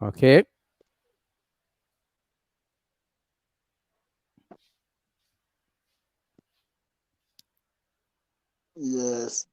Okay. Yes.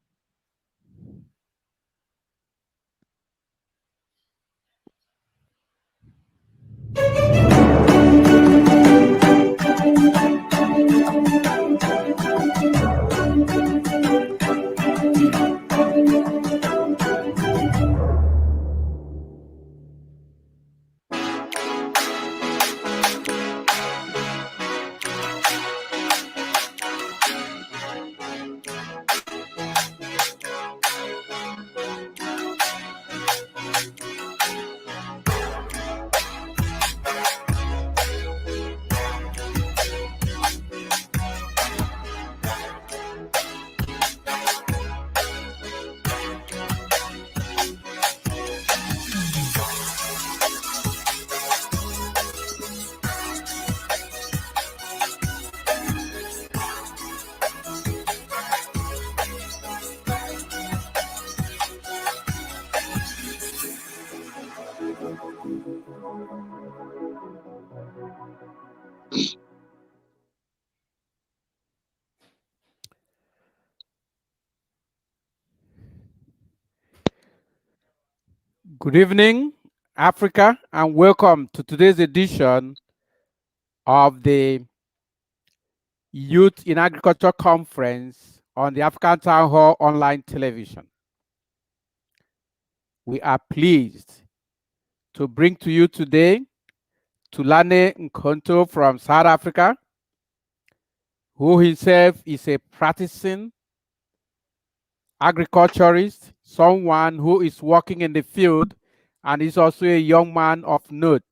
Good evening, Africa, and welcome to today's edition of the Youth in Agriculture Conference on the African Town Hall online television. We are pleased to bring to you today Thulane Mkhonto from South Africa, who himself is a practicing agriculturist, someone who is working in the field and is also a young man of note.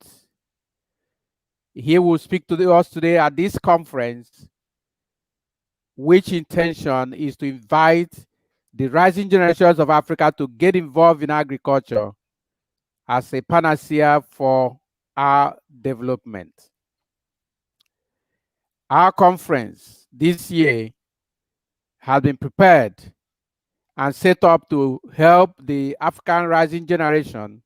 He will speak to us today at this conference, which intention is to invite the rising generations of Africa to get involved in agriculture as a panacea for our development. Our conference this year has been prepared and set up to help the African rising generation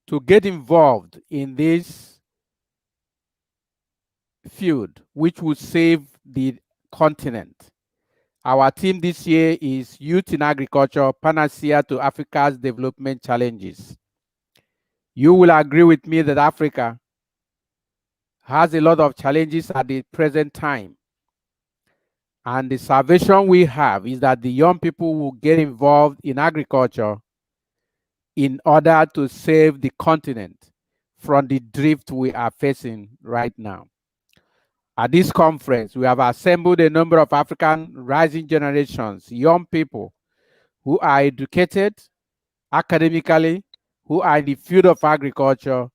to get involved in this field, which will save the continent. Our theme this year is Youth in Agriculture, Panacea to Africa's Development Challenges. You will agree with me that Africa has a lot of challenges at the present time. And the salvation we have is that the young people will get involved in agriculture in order to save the continent from the drift we are facing right now. At this conference, we have assembled a number of African rising generations, young people who are educated academically, who are in the field of agriculture,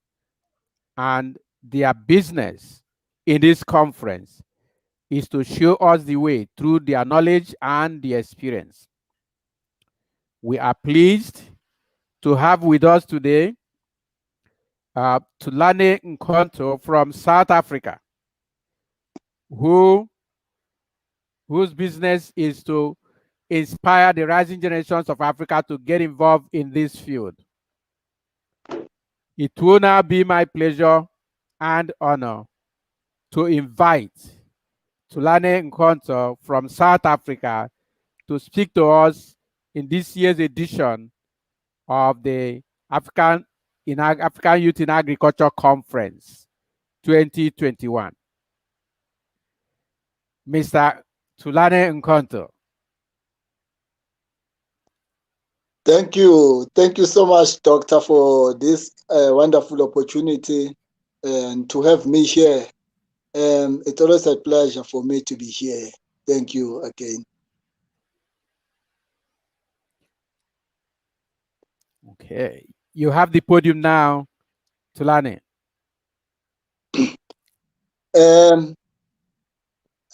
and their business in this conference is to show us the way through their knowledge and their experience. We are pleased to have with us today Thulane Mkhonto from South Africa, whose business is to inspire the rising generations of Africa to get involved in this field. It will now be my pleasure and honor to invite Thulane Mkhonto from South Africa to speak to us in this year's edition of the African Youth in Agriculture Conference 2021. Mr. Thulane Mkhonto. Thank you. Thank you so much, Doctor, for this wonderful opportunity and to have me here. It's always a pleasure for me to be here. Thank you again. Okay. You have the podium now, Thulane.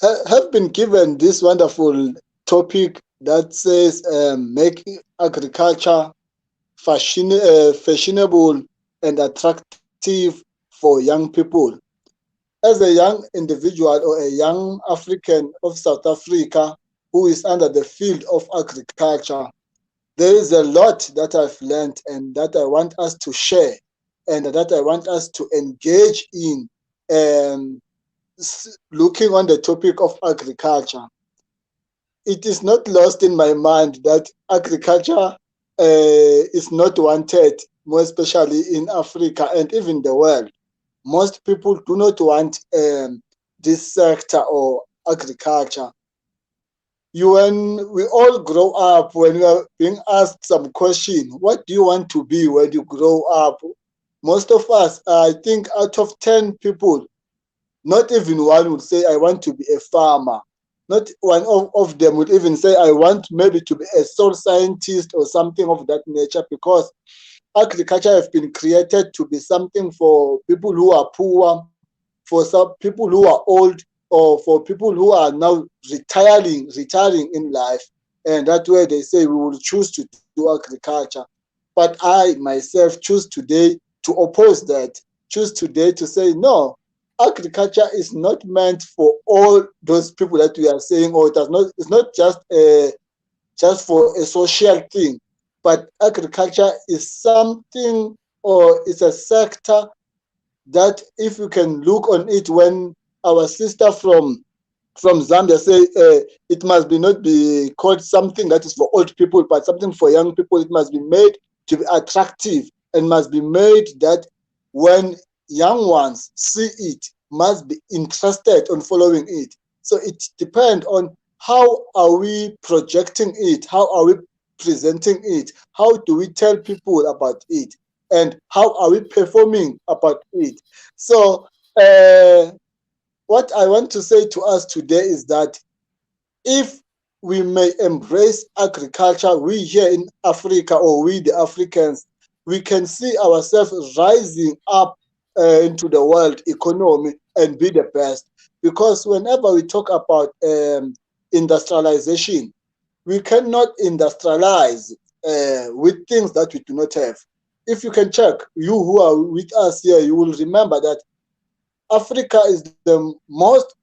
Have been given this wonderful topic that says make agriculture fashionable and attractive for young people. As a young individual or a young African of South Africa who is under the field of agriculture, there is a lot that I've learned and that I want us to share and that I want us to engage in, um, looking on the topic of agriculture. It is not lost in my mind that agriculture is not wanted, more especially in Africa and even the world. Most people do not want this sector or agriculture. When we all grow up, when we are being asked some question, what do you want to be when you grow up? Most of us, I think out of 10 people, not even one would say, I want to be a farmer. Not one of them would even say, I want maybe to be a soil scientist or something of that nature, because agriculture has been created to be something for people who are poor, for some people who are old, or for people who are now retiring in life. And that's where they say we will choose to do agriculture. But I myself choose today to oppose that, choose today to say, no, agriculture is not meant for all those people that we are saying, or it's not just for a social thing, but agriculture is something, or it's a sector that if you can look on it, when our sister from Zambia say it must be not be called something that is for old people, but something for young people. It must be made to be attractive and must be made that when young ones see it, must be interested on following it. So it depends on how are we projecting it, how are we presenting it, how do we tell people about it, and how are we performing about it. So what I want to say to us today is that if we may embrace agriculture, we here in Africa, or we the Africans, we can see ourselves rising up into the world economy and be the best. Because whenever we talk about industrialization, we cannot industrialize with things that we do not have. If you can check, you who are with us here, you will remember that Africa is the most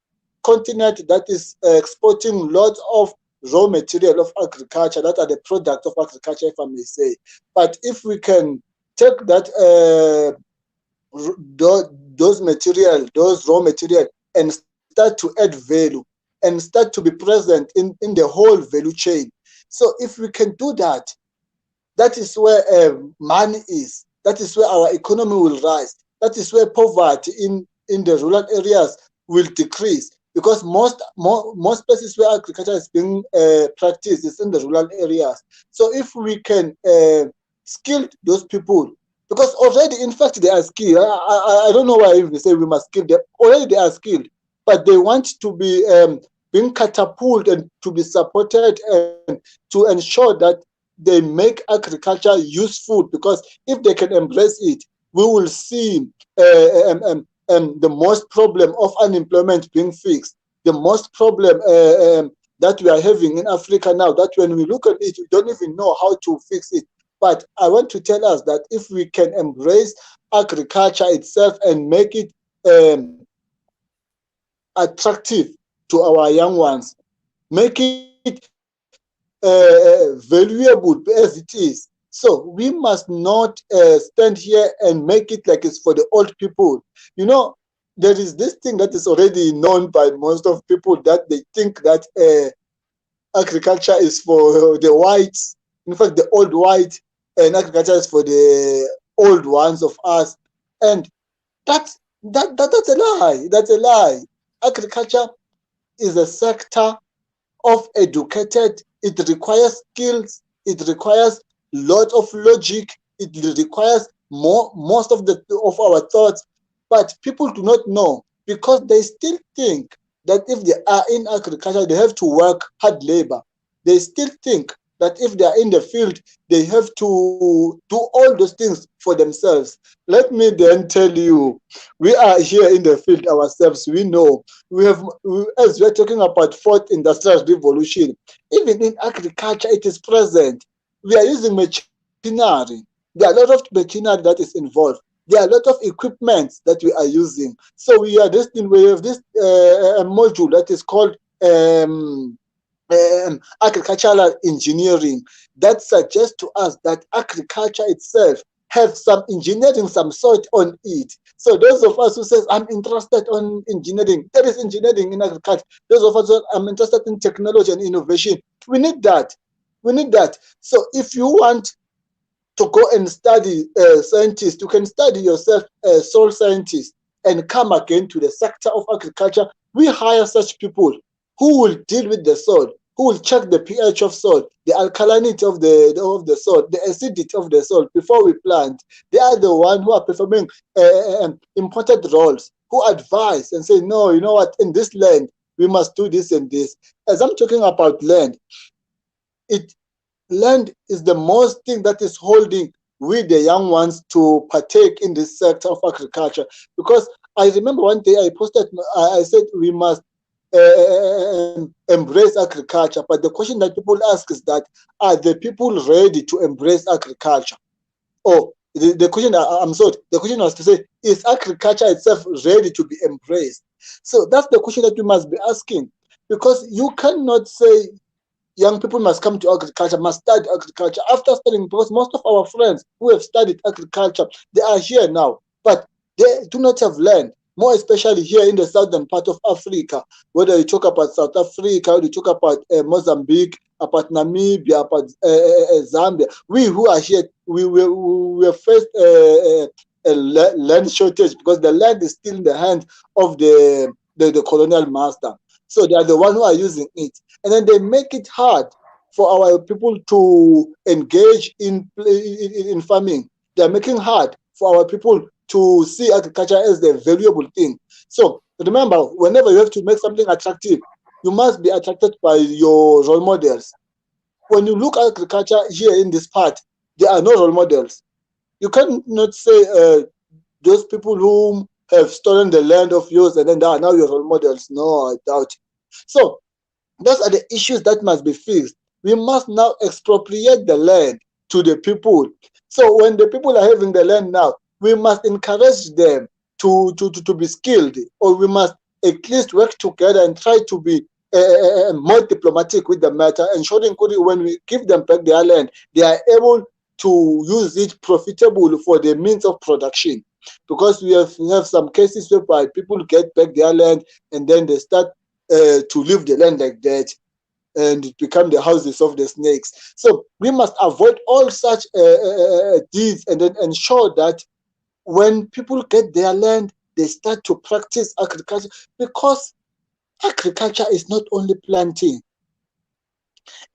continent that is exporting lots of raw material of agriculture that are the product of agriculture, if I may say. But if we can take that those raw material and start to add value and start to be present in the whole value chain. So if we can do that, that is where money is. That is where our economy will rise. That is where poverty in the rural areas will decrease. Because most places where agriculture is being practiced is in the rural areas. So if we can skill those people, because already, in fact, they are skilled. I don't know why we say we must skill them. Already they are skilled, but they want to be being catapulted and to be supported and to ensure that they make agriculture useful, because if they can embrace it, we will see the most problem of unemployment being fixed, the most problem that we are having in Africa now, that when we look at it, we don't even know how to fix it. But I want to tell us that if we can embrace agriculture itself and make it attractive to our young ones, make it valuable as it is. So we must not stand here and make it like it's for the old people. You know, there is this thing that is already known by most of people, that they think that agriculture is for the whites, in fact, the old white, and agriculture is for the old ones of us. And that's a lie. That's a lie. Agriculture is a sector of educated. It requires skills. It requires lot of logic. It requires most of our thoughts. But people do not know, because they still think that if they are in agriculture, they have to work hard labor. They still think that if they are in the field, they have to do all those things for themselves. Let me then tell you, we are here in the field ourselves. We know as we're talking about fourth industrial revolution, even in agriculture, it is present. We are using machinery. There are a lot of machinery that is involved. There are a lot of equipment that we are using. So we have this module that is called agricultural engineering that suggests to us that agriculture itself have some engineering, some sort on it. So those of us who says I'm interested on engineering, there is engineering in agriculture. Those of us who are interested in technology and innovation, we need that. We need that. So if you want to go and study scientist, you can study yourself soil scientist and come again to the sector of agriculture. We hire such people who will deal with the soil, who will check the pH of soil, the alkalinity of the soil, the acidity of the soil before we plant. They are the ones who are performing important roles, who advise and say, no, you know what, in this land, we must do this and this. As I'm talking about land, it land is the most thing that is holding we the young ones to partake in this sector of agriculture. Because I remember one day I posted, I said we must embrace agriculture. But the question that people ask is that, are the people ready to embrace agriculture? Or the question, I'm sorry, the question was to say, is agriculture itself ready to be embraced? So that's the question that we must be asking. Because you cannot say young people must come to agriculture, must study agriculture. After studying, because most of our friends who have studied agriculture, they are here now, but they do not have land, more especially here in the southern part of Africa, whether you talk about South Africa, whether you talk about Mozambique, about Namibia, about Zambia. We who are here, we have faced a land shortage because the land is still in the hands of the colonial master. So they are the ones who are using it. And then they make it hard for our people to engage in farming. They are making hard for our people to see agriculture as the valuable thing. So remember, whenever you have to make something attractive, you must be attracted by your role models. When you look at agriculture here in this part, there are no role models. You cannot say those people who have stolen the land of yours and then they are now your role models. No, I doubt it. So those are the issues that must be fixed. We must now expropriate the land to the people. So when the people are having the land now, we must encourage them to be skilled, or we must at least work together and try to be more diplomatic with the matter, ensuring when we give them back their land, they are able to use it profitable for the means of production. Because we have some cases whereby people get back their land and then they start to leave the land like that, and it become the houses of the snakes. So we must avoid all such deeds and then ensure that when people get their land, they start to practice agriculture, because agriculture is not only planting.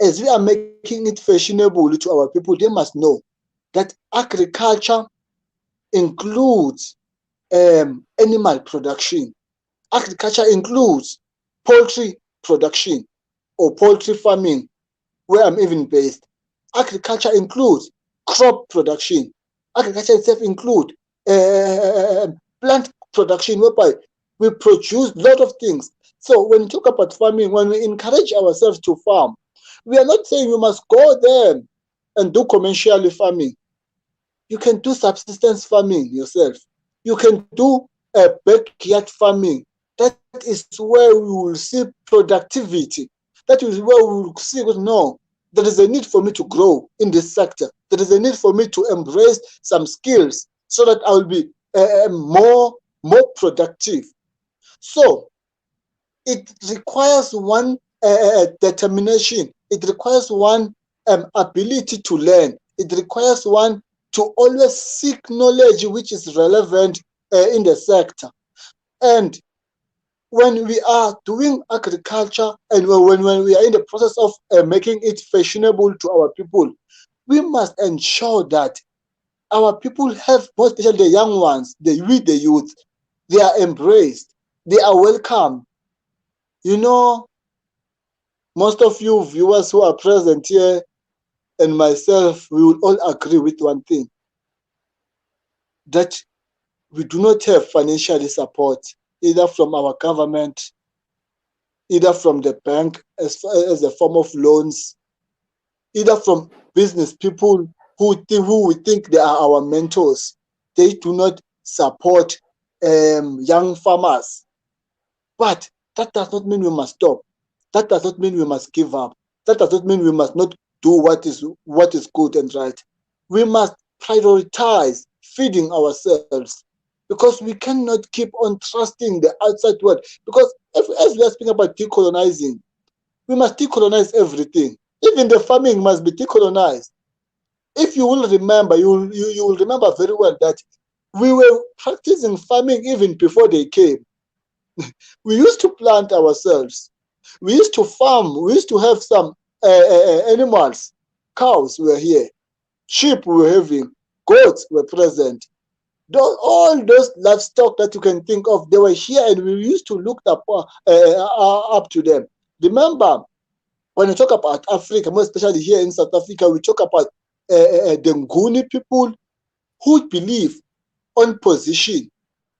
As we are making it fashionable to our people, they must know that agriculture includes animal production. Agriculture includes poultry production or poultry farming, where I'm even based. Agriculture includes crop production. Agriculture itself includes plant production, whereby we produce a lot of things. So when we talk about farming, when we encourage ourselves to farm, we are not saying you must go there and do commercial farming. You can do subsistence farming yourself. You can do backyard farming. That is where we will see productivity. That is where we will see, no, there is a need for me to grow in this sector. There is a need for me to embrace some skills so that I will be more productive. So it requires one determination. It requires one ability to learn. It requires one to always seek knowledge which is relevant in the sector. And when we are doing agriculture and when we are in the process of making it fashionable to our people, we must ensure that our people have, more especially the young ones, the youth, they are embraced, they are welcome. You know, most of you viewers who are present here and myself, we will all agree with one thing, that we do not have financial support, either from our government, either from the bank as a form of loans, either from business people who we think they are our mentors. They do not support young farmers. But that does not mean we must stop. That does not mean we must give up. That does not mean we must not do what is good and right. We must prioritize feeding ourselves, because we cannot keep on trusting the outside world. Because as we are speaking about decolonizing, we must decolonize everything. Even the farming must be decolonized. If you will remember, you will remember very well that we were practicing farming even before they came. We used to plant ourselves. We used to farm. We used to have some animals. Cows were here. Sheep were having. Goats were present. All those livestock that you can think of, they were here, and we used to look up to them. Remember, when we talk about Africa, more especially here in South Africa, we talk about the Nguni people who believe on position,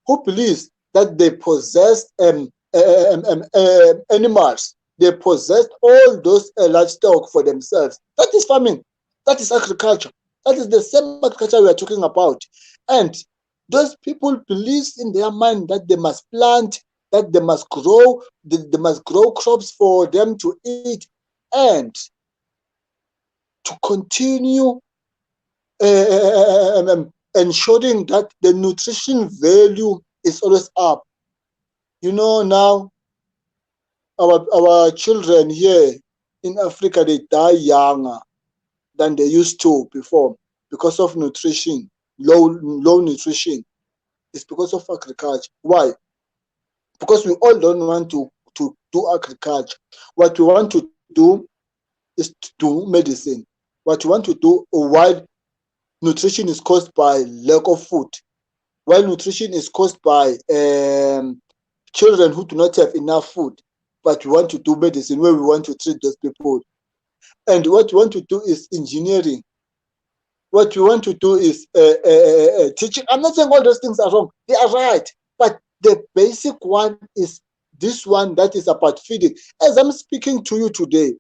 who believes that they possessed animals, they possessed all those livestock for themselves. That is farming. That is agriculture. That is the same agriculture we are talking about. And those people believe in their mind that they must plant, that they must grow crops for them to eat, and to continue ensuring that the nutrition value is always up. Now our children here in Africa, they die younger than they used to before because of nutrition, low nutrition. It's because of agriculture. Why? Because we all don't want to do agriculture. What we want to do is to do medicine. What we want to do while nutrition is caused by lack of food, while nutrition is caused by children who do not have enough food, but we want to do medicine where we want to treat those people. And what we want to do is engineering. What we want to do is teaching. I'm not saying all those things are wrong. They are right. But the basic one is this one that is about feeding. As I'm speaking to you today,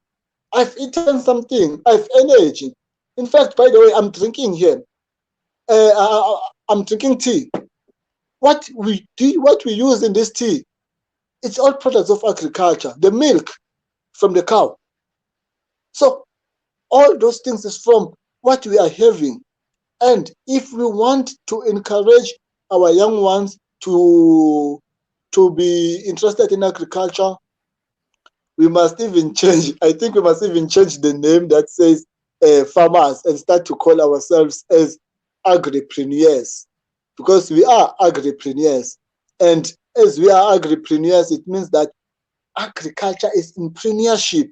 I've eaten something. I've energy. In fact, by the way, I'm drinking here. I'm drinking tea. What we use in this tea, it's all products of agriculture. The milk from the cow. So all those things is from what we are having. And if we want to encourage our young ones to be interested in agriculture, we must even change. I think we must even change the name that says farmers and start to call ourselves as agripreneurs, because we are agripreneurs. And as we are agripreneurs, it means that agriculture is entrepreneurship.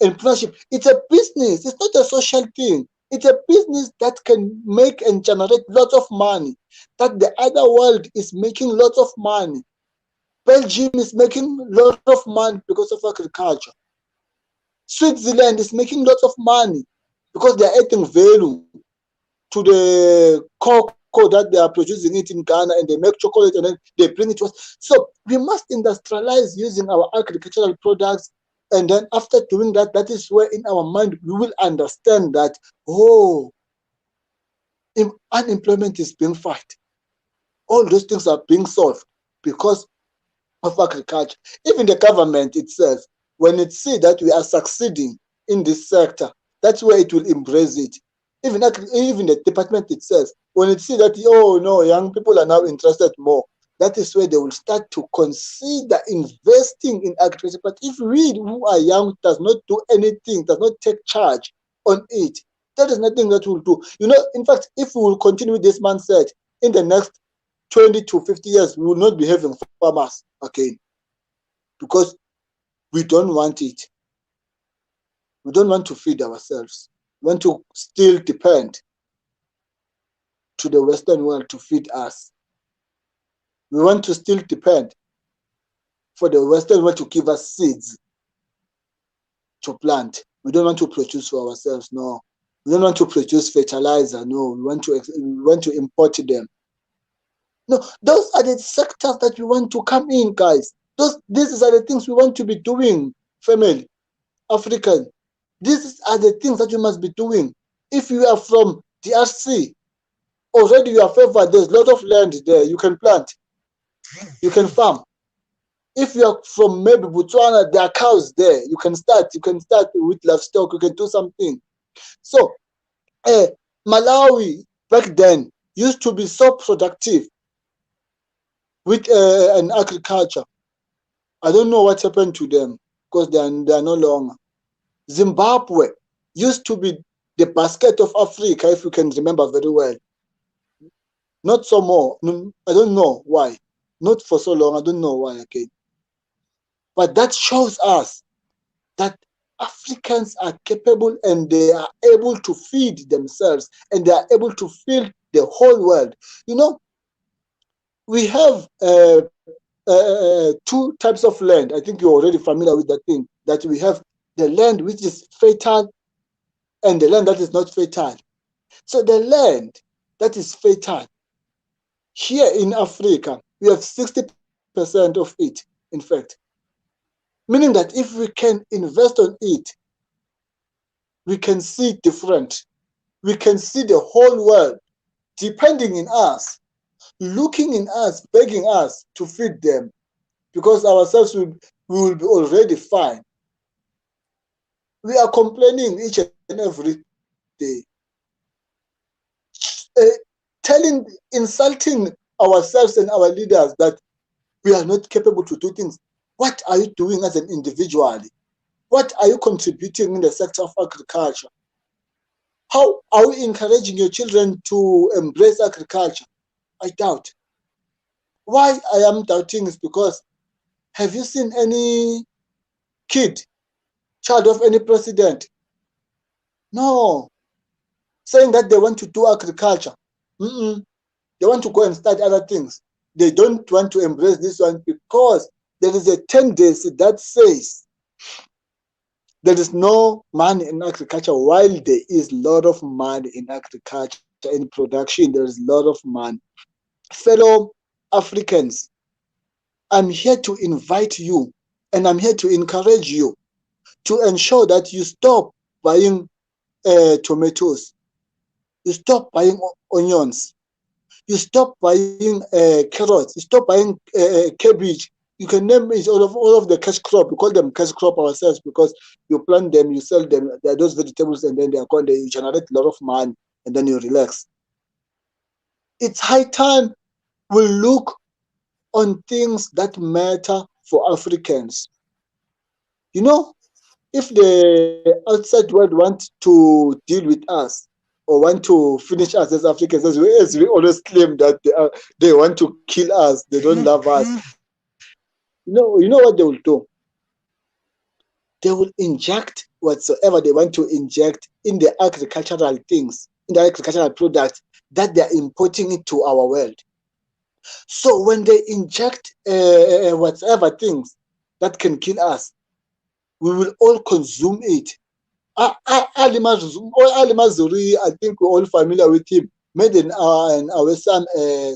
Entrepreneurship, it's a business. It's not a social thing. It's a business that can make and generate lots of money, that the other world is making lots of money. Belgium is making lots of money because of agriculture. Switzerland is making lots of money because they are adding value to the cocoa that they are producing it in Ghana, and they make chocolate and then they bring it to us. So we must industrialize using our agricultural products. And then after doing that, that is where in our mind we will understand that, unemployment is being fought. All those things are being solved because of agriculture. Even the government itself, when it sees that we are succeeding in this sector, that's where it will embrace it. Even the department itself, when it sees that, young people are now interested more, that is where they will start to consider investing in agriculture. But if we who are young does not do anything, does not take charge on it, that is nothing that we'll do. In fact, if we will continue with this mindset, in the next 20 to 50 years, we will not be having farmers again, because we don't want it. We don't want to feed ourselves. We want to still depend to the Western world to feed us. We want to still depend for the Western world to give us seeds to plant. We don't want to produce for ourselves, no. We don't want to produce fertilizer, no. We want to import them. No, those are the sectors that we want to come in, guys. These are the things we want to be doing, family, African. These are the things that you must be doing. If you are from DRC, already you are favored. There's a lot of land there. You can plant. You can farm. If you are from maybe Botswana, there are cows there. You can start. You can start with livestock. You can do something. So Malawi back then used to be so productive with an agriculture. I don't know what happened to them because they are no longer. Zimbabwe used to be the basket of Africa, if you can remember very well. Not so more. I don't know why. Not for so long. I don't know why again. But that shows us that Africans are capable and they are able to feed themselves and they are able to feed the whole world. You know, we have two types of land. I think you're already familiar with that thing, that we have the land which is fertile and the land that is not fertile. So the land that is fertile, here in Africa, we have 60% of it, in fact. Meaning that if we can invest on it, we can see different. We can see the whole world depending in us, looking in us, begging us to feed them, because ourselves we will be already fine. We are complaining each and every day, telling, insulting ourselves and our leaders that we are not capable to do things. What are you doing as an individual? What are you contributing in the sector of agriculture? How are we encouraging your children to embrace agriculture? I doubt. Why I am doubting is because, have you seen any kid, child of any president? No, saying that they want to do agriculture. They want to go and start other things. They don't want to embrace this one because there is a tendency that says there is no money in agriculture, while there is a lot of money in agriculture, in production, there is a lot of money. Fellow Africans, I'm here to invite you and I'm here to encourage you to ensure that you stop buying tomatoes, you stop buying onions, you stop buying carrots, you stop buying cabbage. You can name it all of the cash crop. We call them cash crop ourselves because you plant them, you sell them. They're those vegetables, and then they are gone. They generate a lot of money, and then you relax. It's high time we look on things that matter for Africans. You know, if the outside world want to deal with us or want to finish us as Africans, as we always claim that they want to kill us, they don't love us. You know what they will do? They will inject whatsoever they want to inject in the agricultural things, in the agricultural products that they are importing into our world. So when they inject whatever things that can kill us, we will all consume it. Ali Mazuri, I think we're all familiar with him, made an awesome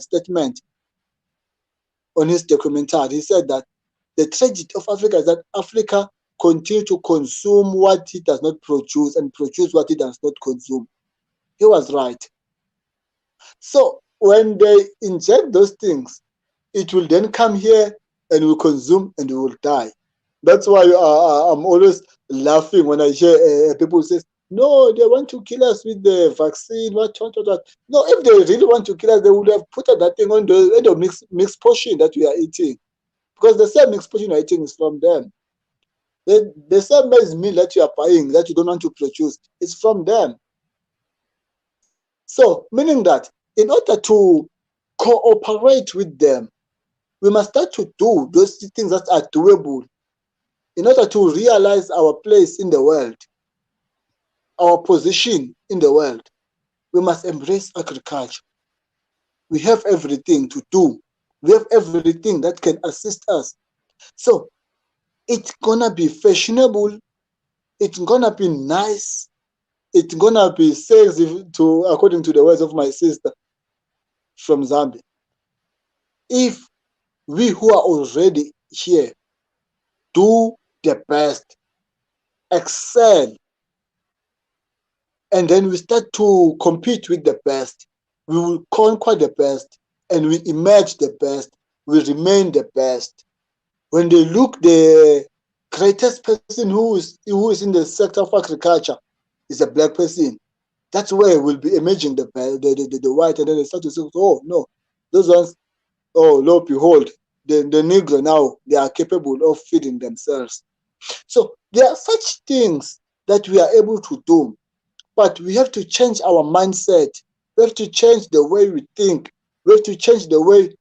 statement on his documentary. He said that the tragedy of Africa is that Africa continue to consume what it does not produce and produce what it does not consume. He was right. So when they inject those things, it will then come here and will consume and we will die. That's why I'm always laughing when I hear people say, no, they want to kill us with the vaccine. What. No, if they really want to kill us, they would have put that thing on the mixed portion that we are eating. Because the same mixed portion you are eating is from them. The same maize meal that you are buying, that you don't want to produce, is from them. So, meaning that in order to cooperate with them, we must start to do those things that are doable in order to realize our place in the world, our position in the world. We must embrace agriculture. We have everything to do. We have everything that can assist us. So it's gonna be fashionable. It's gonna be nice. It's gonna be sexy, according to the words of my sister from Zambia. If we who are already here do the best, excel, and then we start to compete with the best, we will conquer the best, and we emerge the best, we remain the best. When they look, the greatest person who is in the sector of agriculture is a black person. That's where will be emerging the white, and then they start to say, oh no, those ones, oh lo behold, the Negro now, they are capable of feeding themselves. So there are such things that we are able to do, but we have to change our mindset. We have to change the way we think. We have to change the way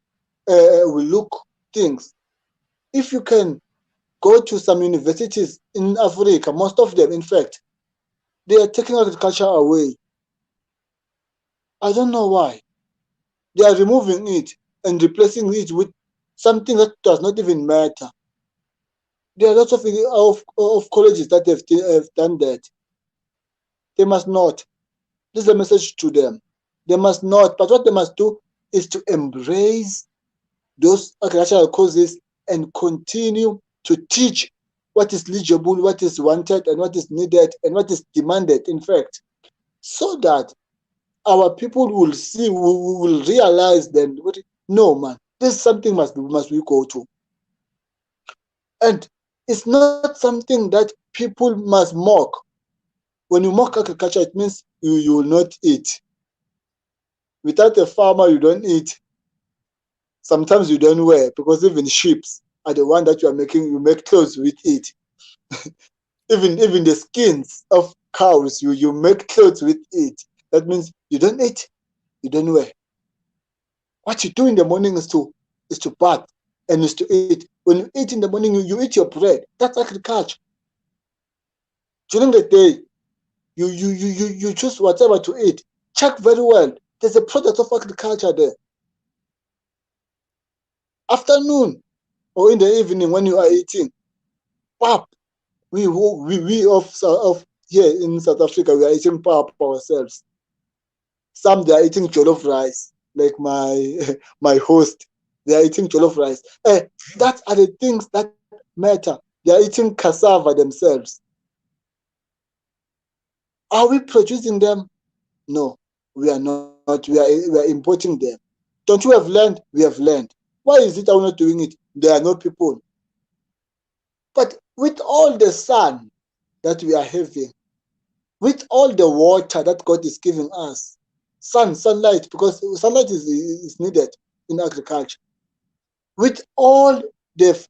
we look things. If you can go to some universities in Africa, most of them, in fact, they are taking agriculture away. I don't know why. They are removing it and replacing it with something that does not even matter. There are lots of colleges that have done that. They must not. This is a message to them. They must not. But what they must do is to embrace those agricultural courses and continue to teach what is legible, what is wanted, and what is needed, and what is demanded, in fact, so that our people will see, will realize then, no, man, this is something must we go to. And it's not something that people must mock. When you mock agriculture, it means you will not eat. Without a farmer, you don't eat. Sometimes you don't wear, because even sheep are the one that you make clothes with it. Even the skins of cows, you make clothes with it. That means you don't eat, you don't wear. What you do in the morning is to bath and is to eat. When you eat in the morning, you eat your bread. That's agriculture. During the day, you choose whatever to eat. Check very well. There's a product of agriculture there. Afternoon or in the evening when you are eating, pap. We of here in South Africa, we are eating pap ourselves. Some they are eating jollof rice, like my my host. They are eating jollof rice. That are the things that matter. They are eating cassava themselves. Are we producing them? No, we are not. We are importing them. Don't you have learned? We have learned. Why is it that we're not doing it? There are no people. But with all the sun that we are having, with all the water that God is giving us, sunlight, because sunlight is needed in agriculture, with all the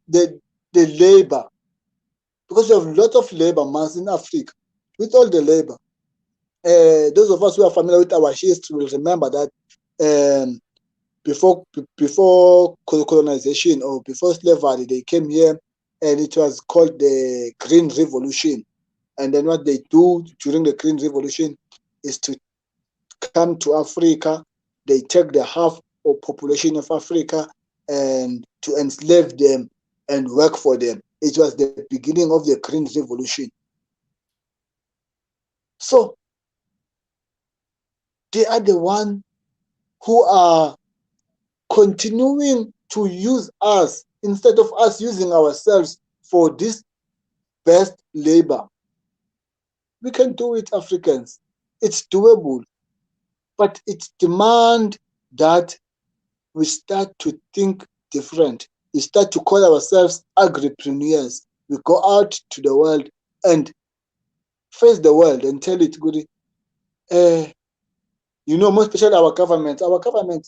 labor, because we have a lot of labor mass in Africa, with all the labor. Those of us who are familiar with our history will remember that um, before colonization or before slavery, they came here, and it was called the Green Revolution. And then what they do during the Green Revolution is to come to Africa. They take the half of population of Africa and to enslave them and work for them. It was the beginning of the Green Revolution. So they are the one who are continuing to use us instead of us using ourselves for this best labor. We can do it, Africans. It's doable, but it demands that we start to think different. We start to call ourselves agripreneurs. We go out to the world and face the world and tell it, good, most especially our government. Our government,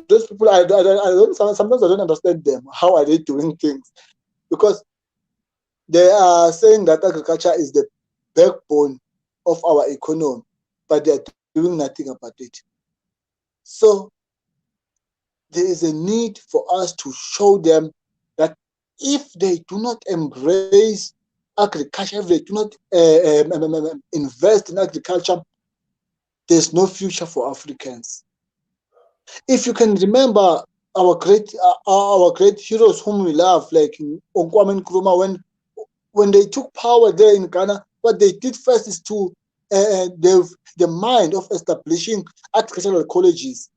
those people, I don't, sometimes I don't understand them. How are they doing things? Because they are saying that agriculture is the backbone of our economy, but they are doing nothing about it. So there is a need for us to show them that if they do not embrace agriculture, if they do not invest in agriculture, there's no future for Africans. If you can remember our great heroes whom we love, like Kwame Nkrumah, when they took power there in Ghana, what they did first is to the mind of establishing agricultural colleges.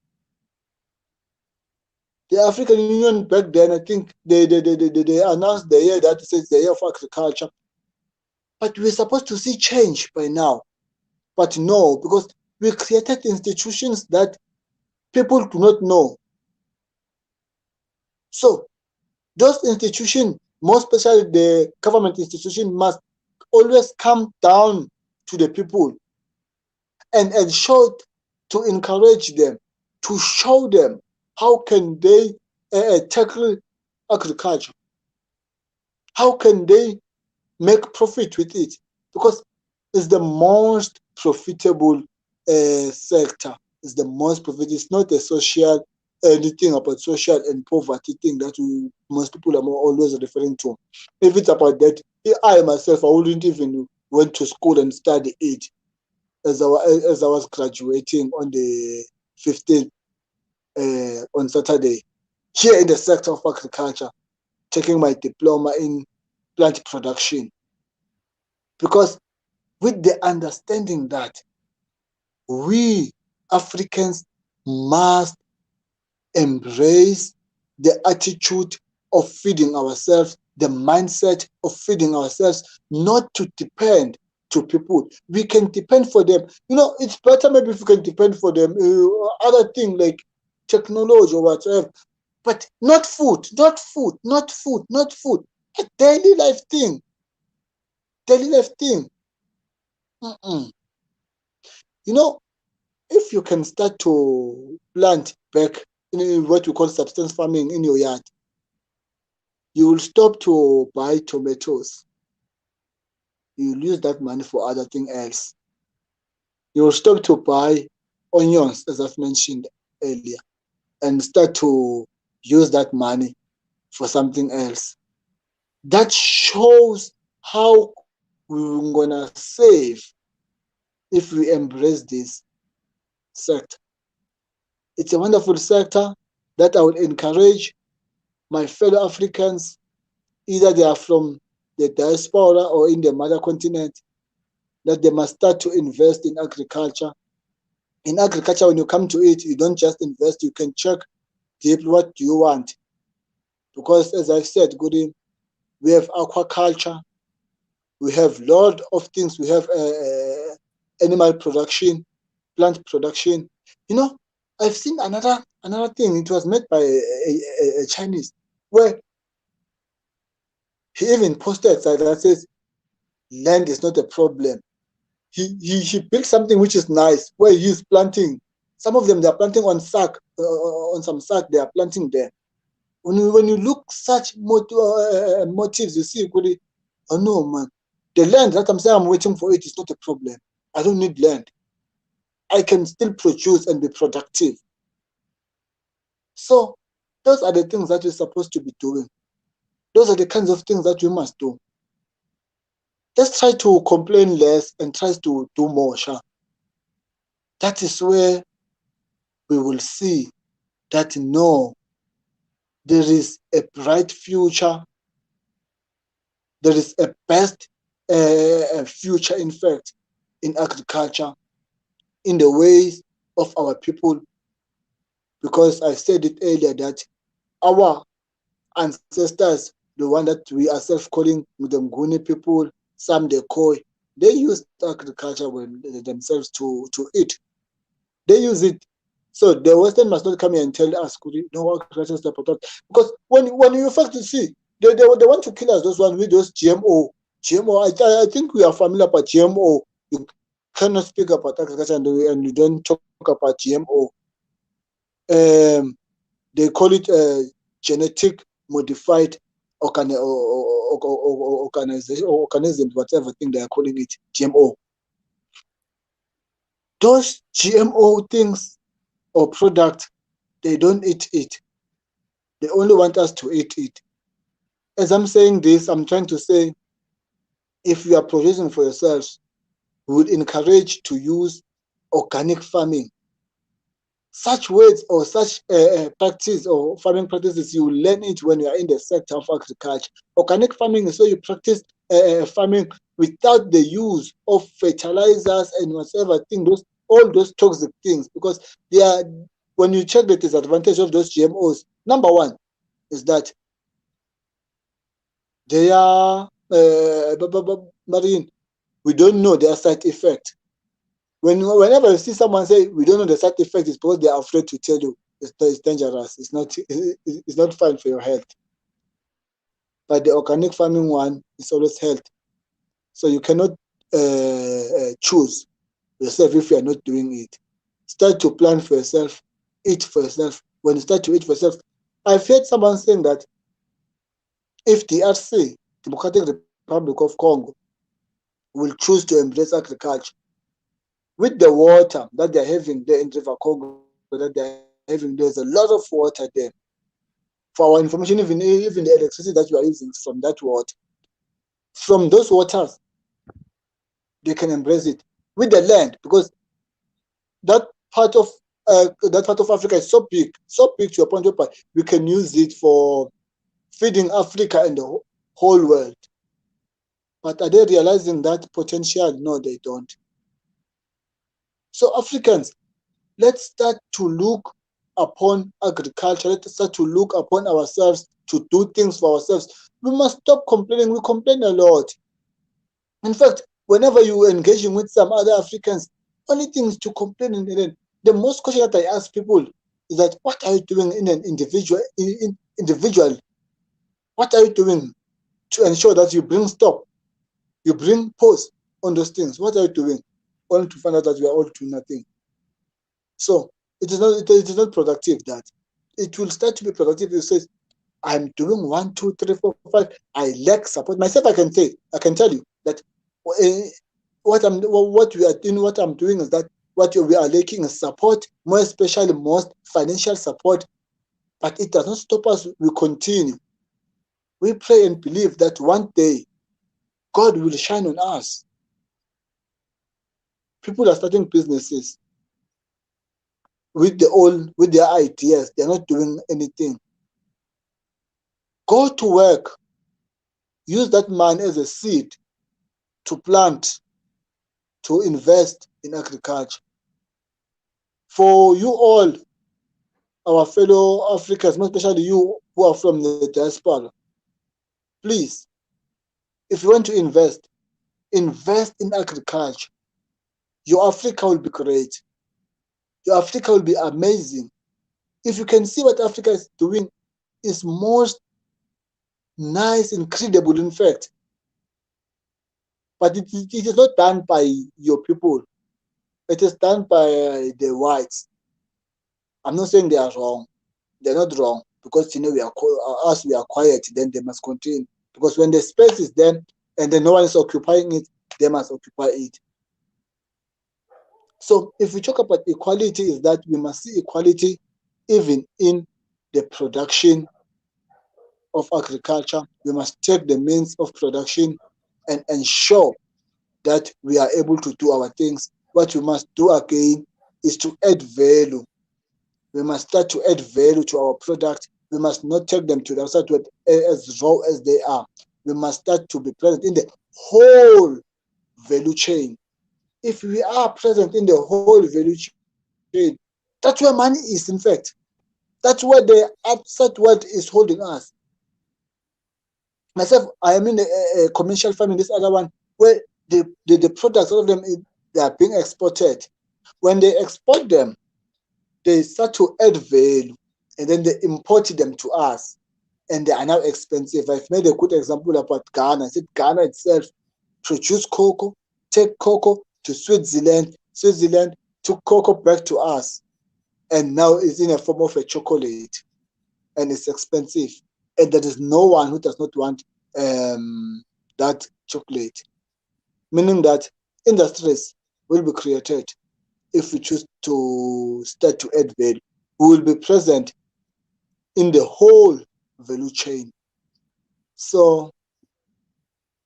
The African Union back then, I think they announced the year that says the year of agriculture. But we're supposed to see change by now. But no, because we created institutions that people do not know. So Those institutions, more especially the government institution, must always come down to the people and show, to encourage them, to show them how can they tackle agriculture, how can they make profit with it, because it's the most profitable sector. It's the most profitable. It's not a social, anything about social and poverty thing that most people are always referring to. If it's about that, I myself, I wouldn't even went to school and study it as I was graduating on the 15th on Saturday here in the sector of agriculture, taking my diploma in plant production, because with the understanding that we Africans must embrace the attitude of feeding ourselves, the mindset of feeding ourselves, not to depend to people. We can depend for them. It's better maybe if we can depend for them, other thing like technology or whatever, but not food, not food, not food, not food. A daily life thing, daily life thing. Mm-mm. You know, if you can start to plant back in what we call substance farming in your yard, you will stop to buy tomatoes. You will use that money for other thing else. You will stop to buy onions, as I've mentioned earlier, and start to use that money for something else. That shows how we're gonna save if we embrace this sector. It's a wonderful sector that I would encourage my fellow Africans, either they are from the diaspora or in the mother continent, that they must start to invest in agriculture. In agriculture, when you come to it, you don't just invest, you can check deep what do you want. Because as I said, Goody, we have aquaculture, we have lot of things, we have animal production, plant production. I've seen another thing. It was made by a Chinese, where he even posted that says land is not a problem. He built something which is nice, where he's planting. Some of them they are planting on sack, on some sack they are planting there. When you look such motives, you see, oh no man, the land that I'm saying I'm waiting for it is not a problem. I don't need land. I can still produce and be productive. So those are the things that we're supposed to be doing. Those are the kinds of things that we must do. Let's try to complain less and try to do more, Sha. That is where we will see that no, there is a bright future, there is a best future, in fact, in agriculture, in the ways of our people, because I said it earlier that our ancestors, the one that we are self-calling the Mkhonto people, some the Khoi, they used agriculture themselves to eat. They use it. So the Western must not come here and tell us, no, agriculture is the product. Because when you fact to see, they want to kill us, those ones with those GMO. I think we are familiar about GMO. You cannot speak about agriculture and you don't talk about GMO. They call it genetic modified organization or organisms, whatever thing they are calling it, GMO. Those GMO things or product, they don't eat it. They only want us to eat it. As I'm saying this, I'm trying to say, if you are producing for yourselves, we would encourage to use organic farming. Such words or such practice or farming practices, you will learn it when you are in the sector of agriculture. Organic farming is where you practice farming without the use of fertilizers and whatever thing, all those toxic things, because they are, when you check the disadvantage of those GMOs, number one is that they are marine. We don't know their side effect. Whenever you see someone say we don't know the side effect, it's because they are afraid to tell you it's dangerous. It's not fine for your health. but the organic farming one is always health. So you cannot choose yourself if you are not doing it. Start to plan for yourself, eat for yourself. When you start to eat for yourself, I've heard someone saying that if the DRC, Democratic Republic of Congo, will choose to embrace agriculture with the water that they're having there in River Congo, that they're having, there's a lot of water there. For our information, even the electricity that we are using is from that water. From those waters, they can embrace it with the land, because that part of Africa is so big to a point where we can use it for feeding Africa and the whole world. But are they realizing that potential? No, they don't. So Africans, let's start to look upon agriculture. Let's start to look upon ourselves to do things for ourselves. We must stop complaining. We complain a lot. In fact, whenever you engaging with some other Africans, only things to complain. And then the most question that I ask people is that, what are you doing in an individual? What are you doing to ensure that you bring stop, you bring pause on those things? What are you doing? Only to find out that we are all doing nothing. So it is not productive. That it will start to be productive. It says, I'm doing 1, 2, 3, 4, 5. I lack support. Myself, I can tell you that what I'm doing is that what we are lacking is support, more especially most financial support. But it does not stop us. We continue. We pray and believe that one day God will shine on us. People are starting businesses with their ideas. They're not doing anything. Go to work. Use that man as a seed to plant, to invest in agriculture. For you all, our fellow Africans, especially you who are from the diaspora, please, if you want to invest in agriculture. Your Africa will be great. Your Africa will be amazing. If you can see what Africa is doing, is most nice, incredible, in fact. But it is not done by your people. It is done by the whites. I'm not saying they are wrong. They're not wrong, because we are quiet, then they must continue. Because when the space is there and then no one is occupying it, they must occupy it. So if we talk about equality, is that we must see equality even in the production of agriculture. We must take the means of production and ensure that we are able to do our things. What we must do again is to add value. We must start to add value to our product. We must not take them to the outside as raw as they are. We must start to be present in the whole value chain. If we are present in the whole value chain, that's where money is, in fact. That's where the outside world is holding us. Myself, I am in a commercial farm in this other one, where the products, all of them, they are being exported. When they export them, they start to add value, and then they import them to us, and they are now expensive. I've made a good example about Ghana. I said Ghana itself produced cocoa, take cocoa to Switzerland, Switzerland took cocoa back to us, and now it's in a form of a chocolate, and it's expensive. And there is no one who does not want that chocolate. Meaning that industries will be created if we choose to start to add value. We will be present in the whole value chain. So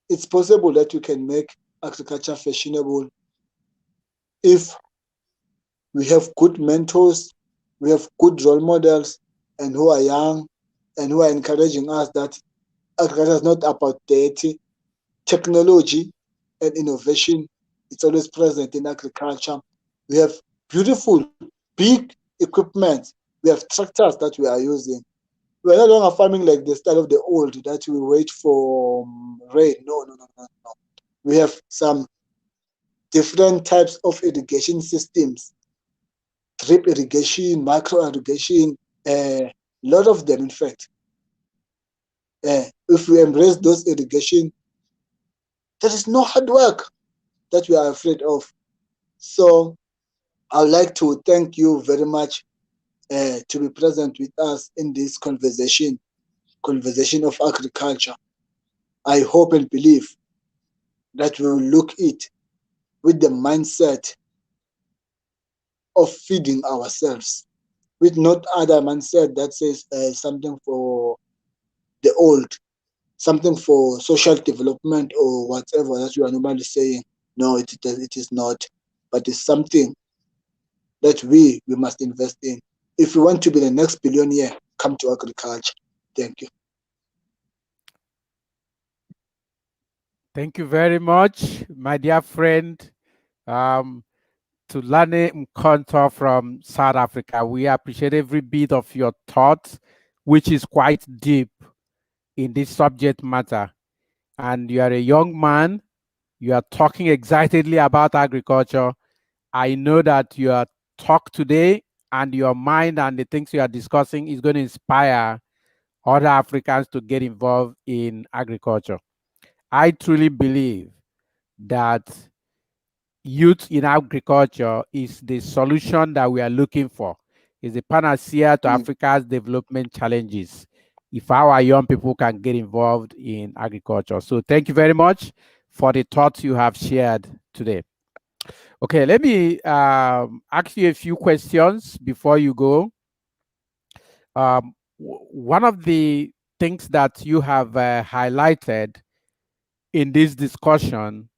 it's possible that we can make agriculture fashionable if we have good mentors, we have good role models, and who are young and who are encouraging us that agriculture is not about dirty. Technology and innovation, it's always present in agriculture. We have beautiful, big equipment. We have tractors that we are using. We are no longer farming like the style of the old, that we wait for rain. No. We have some different types of irrigation systems, drip irrigation, micro irrigation, a lot of them, in fact. If we embrace those irrigation, there is no hard work that we are afraid of. So I would like to thank you very much to be present with us in this conversation of agriculture. I hope and believe that we will look it with the mindset of feeding ourselves, with not other mindset that says something for the old, something for social development or whatever that you are normally saying. No, it is not. But it's something that we must invest in. If we want to be the next billionaire, come to agriculture. Thank you. Thank you very much, my dear friend, um, Thulane Mkhonto from South Africa. We appreciate every bit of your thought, which is quite deep in this subject matter. And you are a young man. You are talking excitedly about agriculture. I know that your talk today and your mind and the things you are discussing is going to inspire other Africans to get involved in agriculture. I truly believe that youth in agriculture is the solution that we are looking for, is the panacea to Mm. Africa's development challenges if our young people can get involved in agriculture. So thank you very much for the thoughts you have shared today. Okay, let me ask you a few questions before you go. One of the things that you have highlighted in this discussion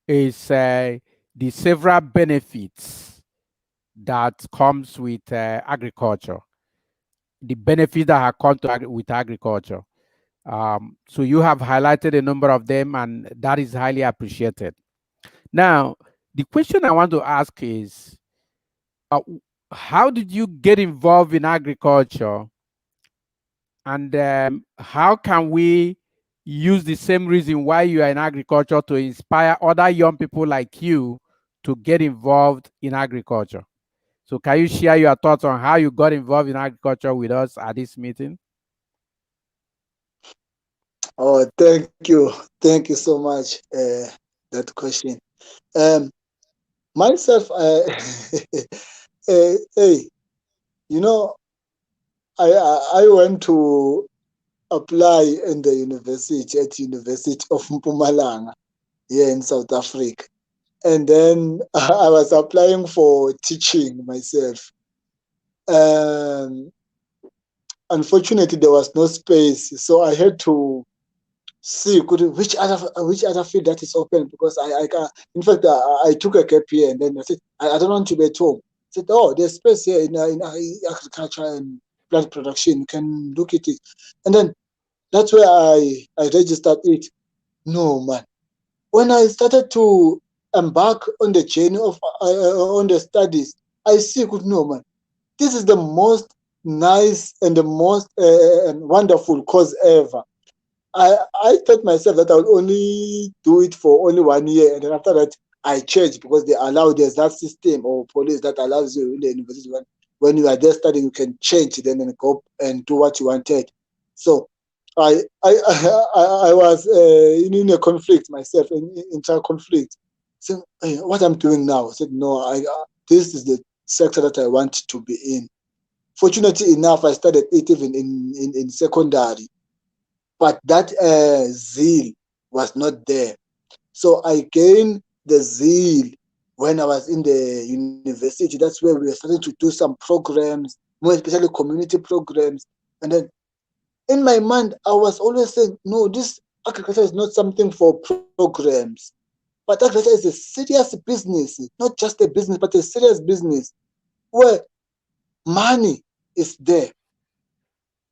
is the several benefits that comes with agriculture, the benefits that have come to with agriculture. So you have highlighted a number of them, and that is highly appreciated. Now, the question I want to ask is, how did you get involved in agriculture, and how can we use the same reason why you are in agriculture to inspire other young people like you to get involved in agriculture? So can you share your thoughts on how you got involved in agriculture with us at this meeting? Oh, thank you. Thank you so much. That question. Um, Myself, hey, you know, I went to apply in the university at University of Mpumalanga here in South Africa, and then I was applying for teaching myself. Um, Unfortunately, there was no space, so I had to see which other field that is open, because I can. In fact, I took a gap year, and then I said I don't want to be at home. I said, oh, there's space here in agriculture and plant production. You can look at it, and then that's where I registered it. No, man. When I started to embark on the journey of on the studies, I see, good, no, man. This is the most nice and the most wonderful course ever. I thought myself that I would only do it for only 1 year, and then after that I changed, because they allow, there's that system or police that allows you in the university, when you are there studying, you can change then and go and do what you wanted. So I was in a conflict myself, in inter conflict. So what I'm doing now, I said no, this is the sector that I want to be in. Fortunately enough, I started it even in secondary, but that zeal was not there. So I gained the zeal when I was in the university. That's where we were starting to do some programs, more especially community programs. And then in my mind, I was always saying, no, this agriculture is not something for programs. But agriculture is a serious business, not just a business, but a serious business where money is there.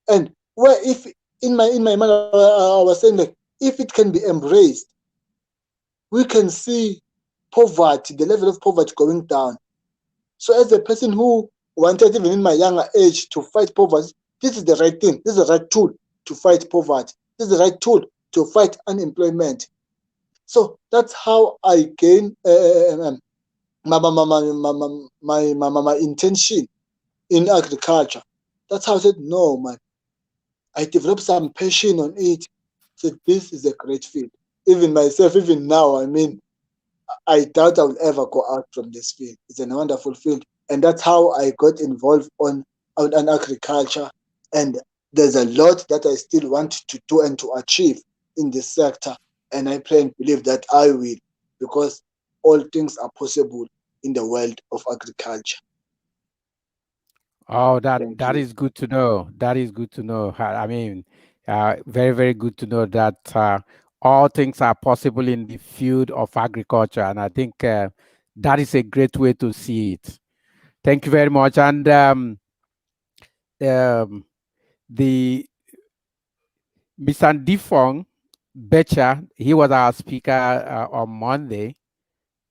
And where, if in my mind, I was saying, like, if it can be embraced, we can see poverty, the level of poverty going down. So as a person who wanted, even in my younger age, to fight poverty, this is the right thing. This is the right tool to fight poverty. This is the right tool to fight unemployment. So that's how I gain my intention in agriculture. That's how I said, no, man. I developed some passion on it. Said this is a great field. Even myself, even now, I mean, I doubt I will ever go out from this field. It's a wonderful field, and that's how I got involved on agriculture. And there's a lot that I still want to do and to achieve in this sector, and I pray and believe that I will, because all things are possible in the world of agriculture. Oh, Thank that you. is good to know. That is good to know. I mean, very, very good to know that all things are possible in the field of agriculture, and I think that is a great way to see it. Thank you very much. And um, the Mr. Ndifong Becha, he was our speaker on Monday.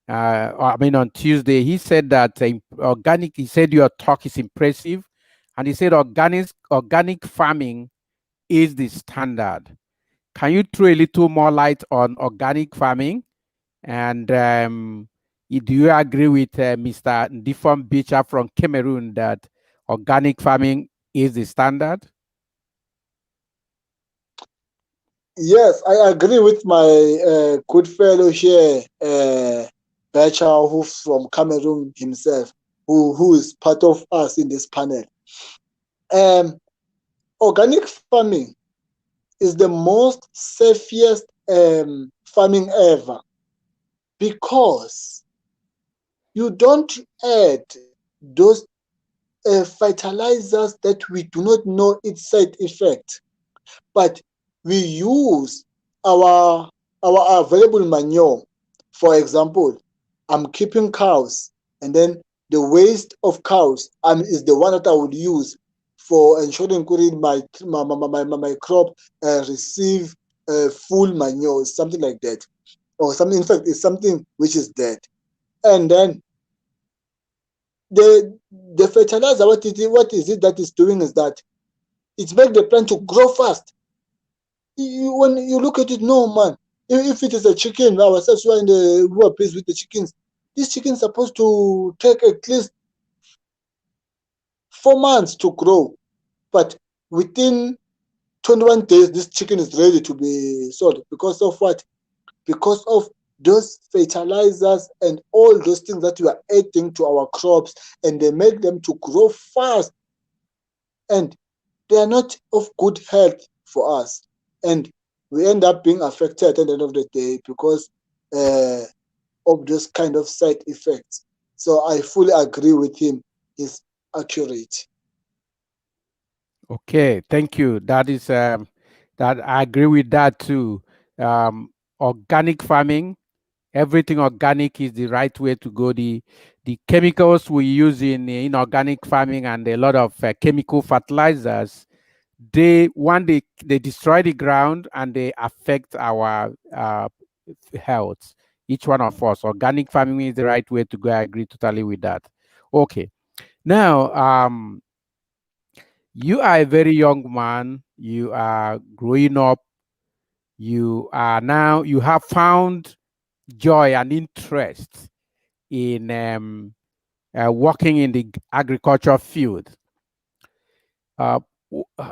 I mean, on Tuesday, he said that organic. He said your talk is impressive, and he said organic farming is the standard. Can you throw a little more light on organic farming? And do you agree with Mr. Ndifong Becha from Cameroon that organic farming is the standard? Yes, I agree with my good fellow here, Bacha, who from Cameroon himself, who is part of us in this panel. Um, Organic farming is the most safest farming ever, because you don't add those fertilizers that we do not know its side effect, but we use our available manure. For example, I'm keeping cows, and then the waste of cows is the one that I would use for ensuring my crop receive full manure, something like that, or something. In fact, it's something which is dead. And then the fertilizer, what is it that is doing is that it makes the plant to grow fast. When you look at it, no man. If it is a chicken, ourselves who are pleased with the chickens, this chicken is supposed to take at least 4 months to grow, but within 21 days, this chicken is ready to be sold. Because of what? Because of those fertilizers and all those things that we are adding to our crops, and they make them to grow fast, and they are not of good health for us, and we end up being affected at the end of the day because of those kind of side effects. So I fully agree with him. He's accurate. Okay, thank you. That I agree with that too. Um, Organic farming, everything organic is the right way to go. The chemicals we use in organic farming and a lot of chemical fertilizers, they destroy the ground and they affect our health. Each one of us, organic farming is the right way to go. I agree totally with that. Okay, now you are a very young man. You are growing up. You have found joy and interest in working in the agriculture field. Uh,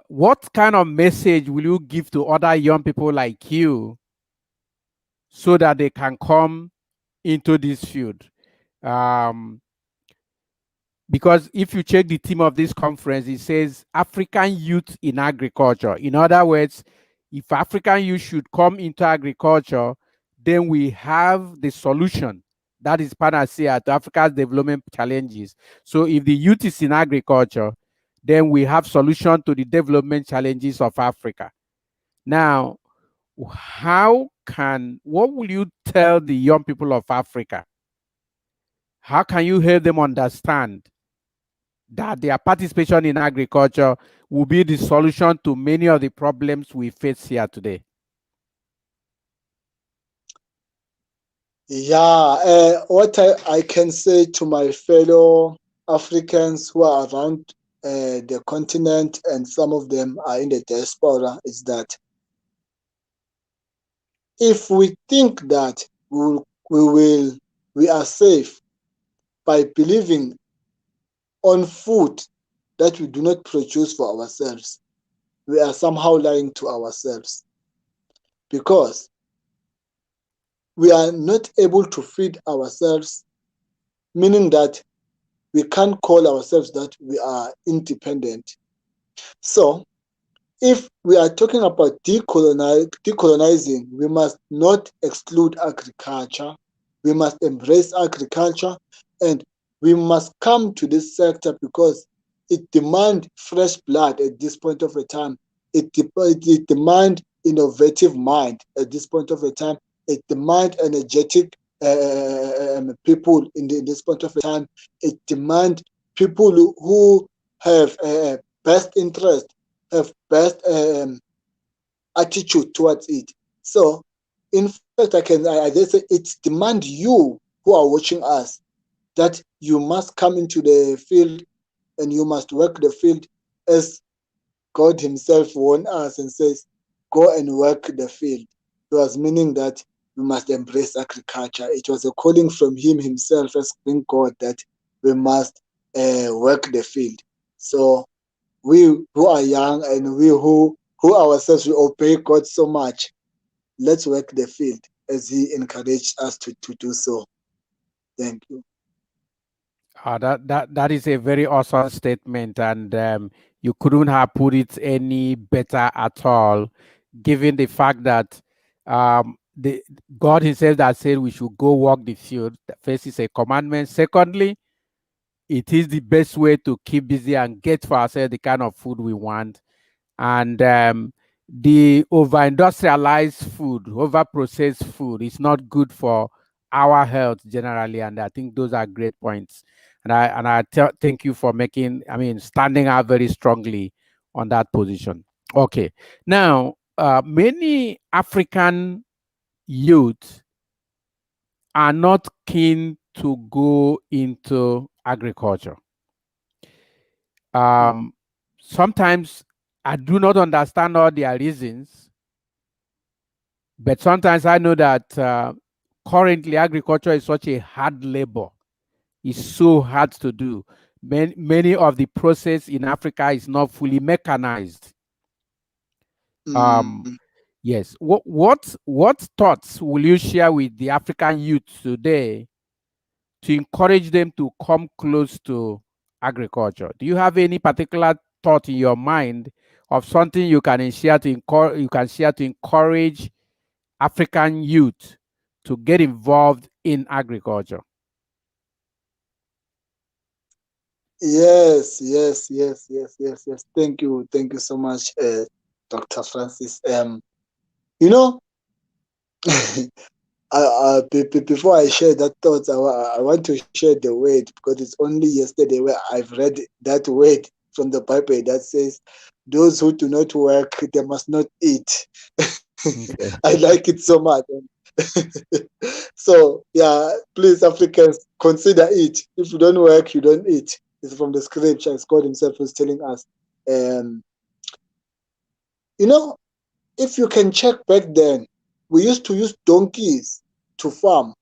what kind of message will you give to other young people like you so that they can come into this field? Um, because if you check the theme of this conference, it says African youth in agriculture. In other words, if African youth should come into agriculture, then we have the solution. That is panacea to Africa's development challenges. So if the youth is in agriculture, then we have solution to the development challenges of Africa. Now, what will you tell the young people of Africa? How can you help them understand that their participation in agriculture will be the solution to many of the problems we face here today? Yeah, what I can say to my fellow Africans who are around the continent, and some of them are in the diaspora, is that if we think that we are safe by believing on food that we do not produce for ourselves, we are somehow lying to ourselves, because we are not able to feed ourselves, meaning that we can't call ourselves that we are independent. So if we are talking about decolonizing, we must not exclude agriculture. We must embrace agriculture, and we must come to this sector because it demands fresh blood at this point of a time. It demands innovative mind at this point of a time. It demands energetic people in this point of a time. It demands people who have best interest, have best attitude towards it. So, in fact, I just say it demands you who are watching us that you must come into the field and you must work the field as God Himself warned us and says, "Go and work the field." It was meaning that we must embrace agriculture. It was a calling from Him Himself as being God that we must work the field. So we who are young and we who ourselves we obey God so much, let's work the field as He encouraged us to do so. Thank you. That is a very awesome statement, and you couldn't have put it any better at all, given the fact that the God Himself that said we should go walk the field. First is a commandment. Secondly, it is the best way to keep busy and get for ourselves the kind of food we want. And the over industrialized food, over processed food is not good for our health generally. And I think those are great points. And thank you for standing out very strongly on that position. Okay. Now, many African youth are not keen to go into agriculture. Um, Sometimes I do not understand all their reasons, but sometimes I know that currently agriculture is such a hard labor. It's so hard to do. Many of the process in Africa is not fully mechanized. Mm. Um, yes. What thoughts will you share with the African youth today to encourage them to come close to agriculture? Do you have any particular thought in your mind of something you can share to encourage African youth to get involved in agriculture? Yes, yes, yes, yes, yes, yes. Thank you so much, Dr. Francis. You know, before I share that thoughts, I want to share the word because it's only yesterday where I've read that word from the Bible that says, "Those who do not work, they must not eat." Okay. I like it so much. So yeah, please Africans, consider it. If you don't work, you don't eat. It's from the scripture. As God Himself was telling us. Um, you know, if you can check back then, we used to use donkeys to farm.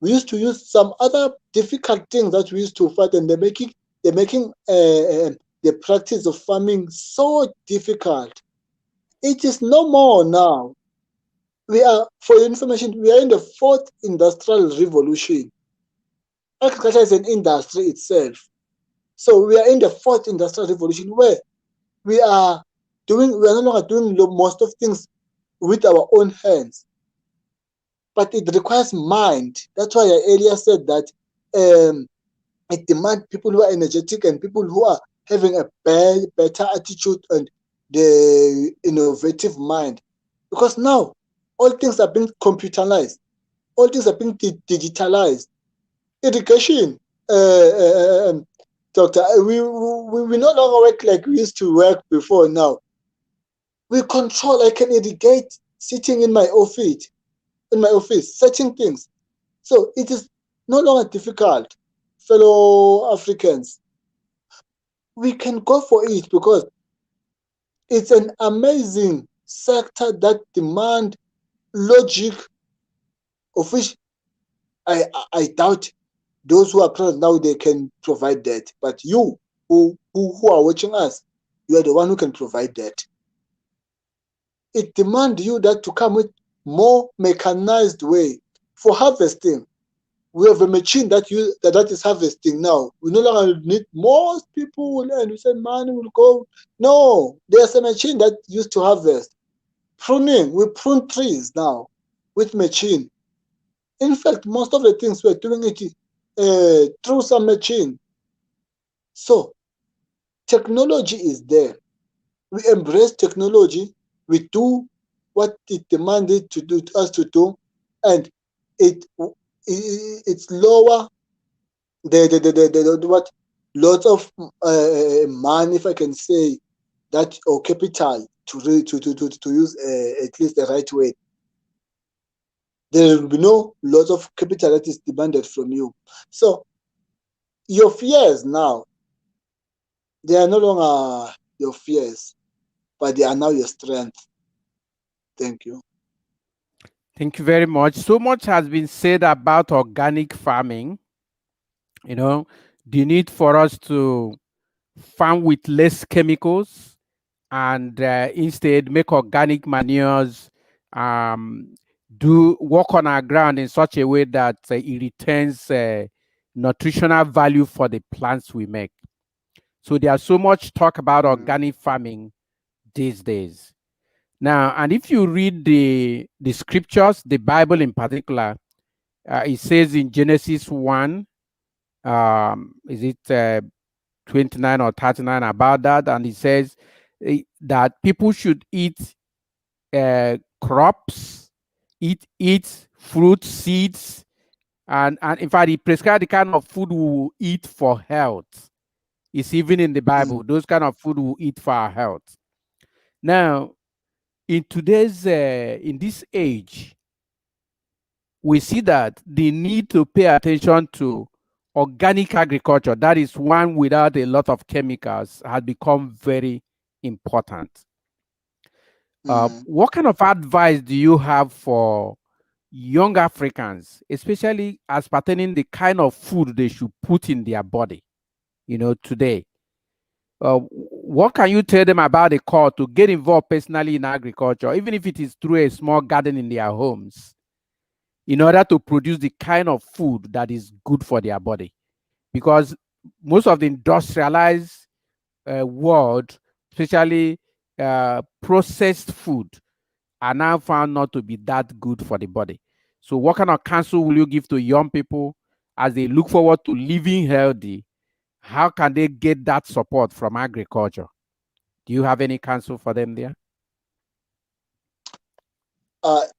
We used to use some other difficult things that we used to fight, and they're making the practice of farming so difficult. It is no more now. We are, for your information, we are in the fourth industrial revolution. Agriculture is an industry itself. So we are in the fourth industrial revolution where we are we are no longer doing most of things with our own hands, but it requires mind. That's why I earlier said that it demands people who are energetic and people who are having a better attitude and the innovative mind. Because now all things are being computerized, all things are being digitalized. Education, doctor, we no longer work like we used to work before now. We control, I can educate sitting in my office, searching things. So it is no longer difficult, fellow Africans. We can go for it because it's an amazing sector that demand logic, of which I doubt those who are present now they can provide that. But you who are watching us, you are the one who can provide that. it demands you that to come with more mechanized way for harvesting. We have a machine that is harvesting now. We no longer need most people, and we say money will go. No, there's a machine that used to harvest. Pruning, we prune trees now with machine. In fact, most of the things we're doing it through some machine. So technology is there. We embrace technology. We do what it demanded to do us to do, and it it's lower the what lots of money, if I can say that, or capital to use at least the right way. There will be no lot of capital that is demanded from you. So your fears now, they are no longer your fears, but they are now your strength. Thank you. Thank you very much. So much has been said about organic farming, you know, the need for us to farm with less chemicals and instead make organic manures, um, do work on our ground in such a way that it returns nutritional value for the plants we make. So there's so much talk about organic farming these days. Now, and if you read the scriptures, the Bible in particular, it says in Genesis 1, is it 29 or 39 about that? And it says that people should eat crops, eat fruit, seeds, and in fact, he prescribed the kind of food we will eat for health. It's even in the Bible, those kind of food we will eat for our health. Now, in today's, in this age, we see that the need to pay attention to organic agriculture, that is one without a lot of chemicals, has become very important. What kind of advice do you have for young Africans, especially as pertaining the kind of food they should put in their body, today? What can you tell them about the call to get involved personally in agriculture, even if it is through a small garden in their homes, in order to produce the kind of food that is good for their body? Because most of the industrialized world, especially processed food, are now found not to be that good for the body. So what kind of counsel will you give to young people as they look forward to living healthy? How can they get that support from agriculture? Do you have any counsel for them there?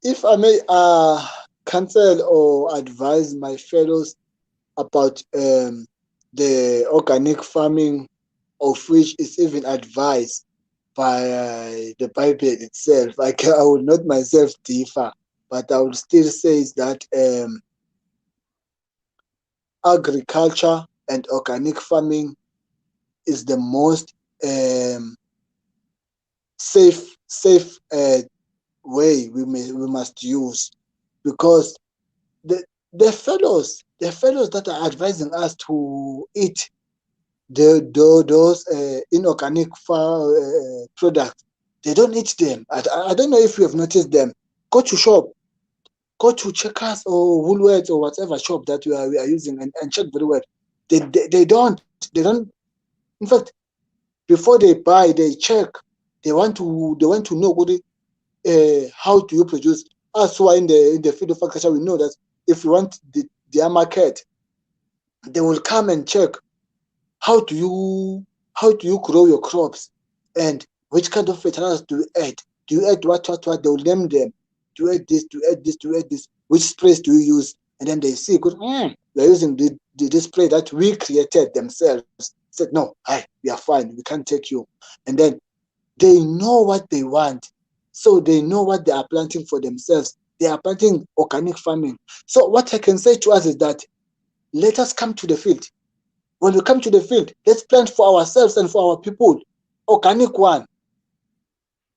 If I may counsel or advise my fellows about the organic farming, of which is even advised by the Bible itself. I will not myself differ, but I will still say is that agriculture and organic farming is the most safe way we must use, because the fellows that are advising us to eat those inorganic products, they don't eat them. I don't know if you have noticed them. Go to shop, go to Checkers or Woolworths or whatever shop that we are using, and check very well. They don't. In fact, before they buy, they check. They want to know how do you produce. As why in the field of agriculture, we know that if you want their market, they will come and check how do you grow your crops, and which kind of fertilizers do you add? Do you add what? They will name them. Do you add this? Do you add this? Do you add this? Which sprays do you use? And then they see, good, we're using the spray that we created themselves. Said, no, we are fine. We can't take you. And then they know what they want. So they know what they are planting for themselves. They are planting organic farming. So what I can say to us is that let us come to the field. When we come to the field, let's plant for ourselves and for our people. Organic one.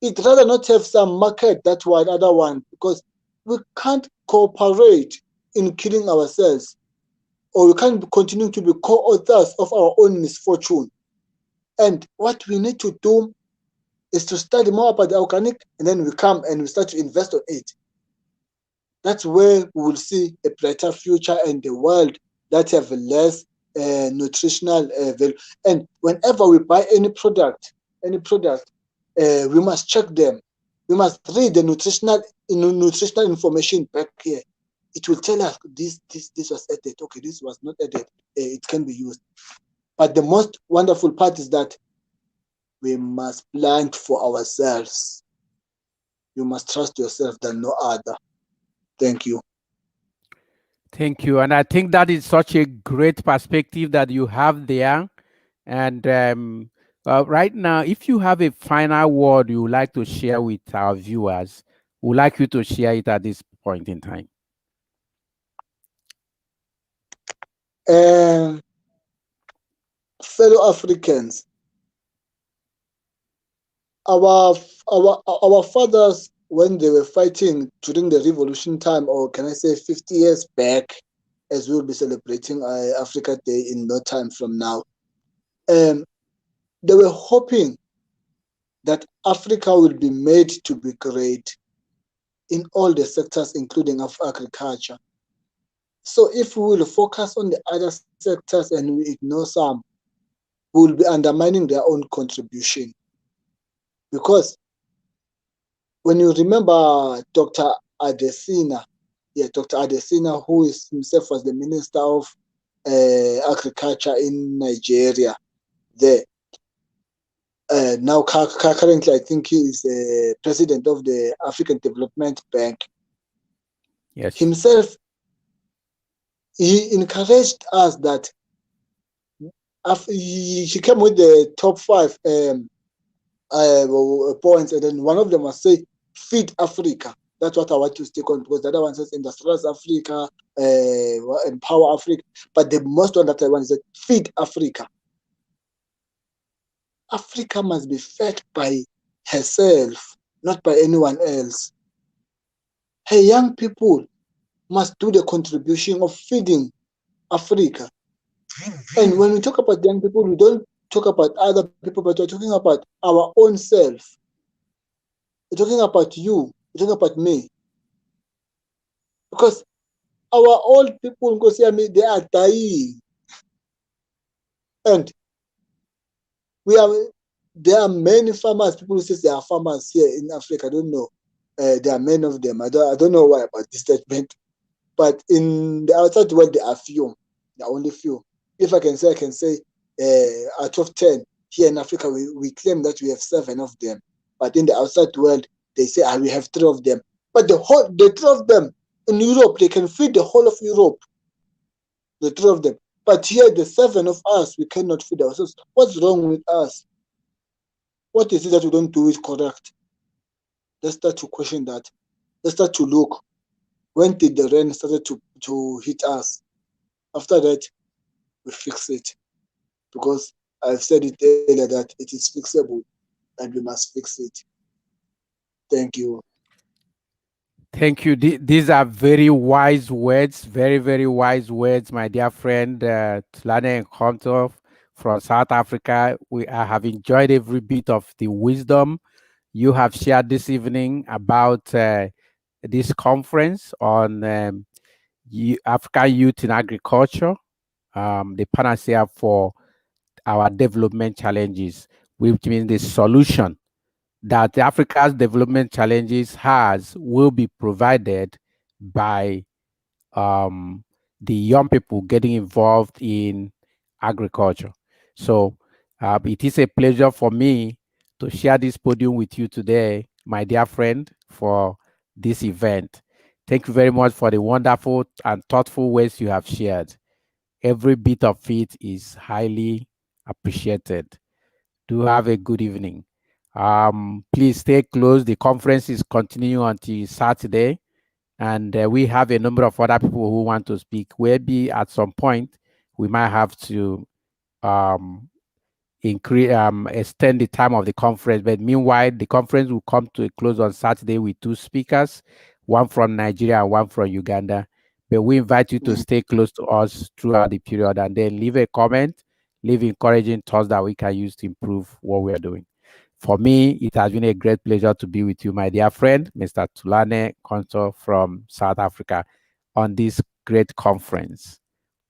It rather not have some market that one, other one, because we can't cooperate in killing ourselves, or we can't continue to be co-authors of our own misfortune. And what we need to do is to study more about the organic, and then we come and we start to invest on it. That's where we will see a brighter future and the world that have less nutritional value. And whenever we buy any product, we must check them. We must read the nutritional information back here. It will tell us this was added. Okay, this was not added. It can be used. But the most wonderful part is that we must plant for ourselves. You must trust yourself than no other. Thank you. Thank you. And I think that is such a great perspective that you have there. And right now, if you have a final word you would like to share with our viewers, we'd like you to share it at this point in time. Fellow Africans, our fathers, when they were fighting during the revolution time, or can I say 50 years back, as we'll be celebrating Africa Day in no time from now, they were hoping that Africa will be made to be great in all the sectors, including of agriculture. So if we will focus on the other sectors and we ignore some, we will be undermining their own contribution. Because when you remember Dr. Adesina, Dr. Adesina, who is himself was the Minister of Agriculture in Nigeria, there. Now currently, I think he is president of the African Development Bank. Yes. Himself, he encouraged us that he came with the top 5 points, and then one of them was say, feed Africa. That's what I want to stick on, because the other one says industrialize Africa, empower Africa. But the most one that I want is that feed Africa. Africa must be fed by herself, not by anyone else. Hey, young people must do the contribution of feeding Africa. And when we talk about young people, we don't talk about other people, but we're talking about our own self. We're talking about you. We're talking about me. Because our old people, they are dying. And there are many farmers. People who say there are farmers here in Africa. I don't know. There are many of them. I don't know why about this statement. But in the outside world, there are few. There are only few. If I can say out of 10 here in Africa, we claim that we have 7 of them. But in the outside world, they say we have 3 of them. But the 3 of them in Europe, they can feed the whole of Europe. The 3 of them. But here, the 7 of us, we cannot feed ourselves. What's wrong with us? What is it that we don't do it correct? Let's start to question that. Let's start to look. When did the rain started to hit us? After that, we fix it. Because I've said it earlier that it is fixable and we must fix it. Thank you. Thank you. These are very wise words, very, very wise words, my dear friend Thulane Mkhonto from South Africa. I have enjoyed every bit of the wisdom you have shared this evening about this conference on African youth in agriculture, the panacea for our development challenges, which means the solution that Africa's development challenges has will be provided by the young people getting involved in agriculture. So it is a pleasure for me to share this podium with you today, my dear friend, for this event. Thank you very much for the wonderful and thoughtful ways you have shared. Every bit of it is highly appreciated. Do have a good evening. Please stay close. The conference is continuing until Saturday, and we have a number of other people who want to speak. Maybe at some point we might have to extend the time of the conference. But meanwhile, the conference will come to a close on Saturday with 2 speakers, one from Nigeria and one from Uganda. But we invite you to stay close to us throughout the period, and then leave a comment, leave encouraging thoughts that we can use to improve what we are doing. For me, it has been a great pleasure to be with you, my dear friend, Mr. Thulane Mkhonto from South Africa, on this great conference